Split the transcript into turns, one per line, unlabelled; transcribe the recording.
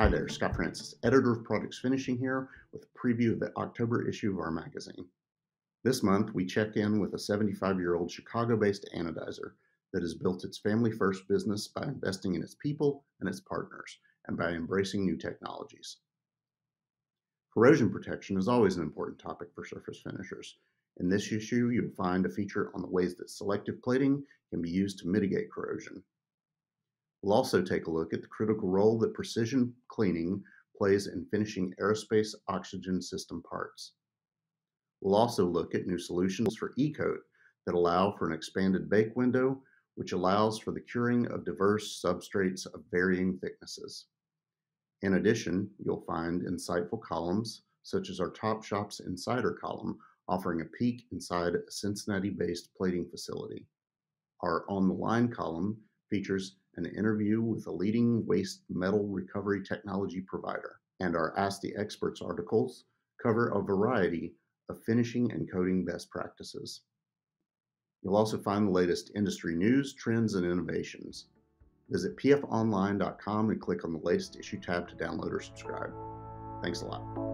Hi there, Scott Francis, editor of Products Finishing here with a preview of the October issue of our magazine. This month, we check in with a 75-year-old Chicago-based anodizer that has built its family-first business by investing in its people and its partners, and by embracing new technologies. Corrosion protection is always an important topic for surface finishers. In this issue, you'll find a feature on the ways that selective plating can be used to mitigate corrosion. We'll also take a look at the critical role that precision cleaning plays in finishing aerospace oxygen system parts. We'll also look at new solutions for ecoat that allow for an expanded bake window, which allows for the curing of diverse substrates of varying thicknesses. In addition, you'll find insightful columns, such as our Top Shops Insider column, offering a peek inside a Cincinnati-based plating facility. Our On the Line column features an interview with a leading waste metal recovery technology provider, and our Ask the Experts articles cover a variety of finishing and coating best practices. You'll also find the latest industry news, trends, and innovations. Visit pfonline.com and click on the latest issue tab to download or subscribe. Thanks a lot.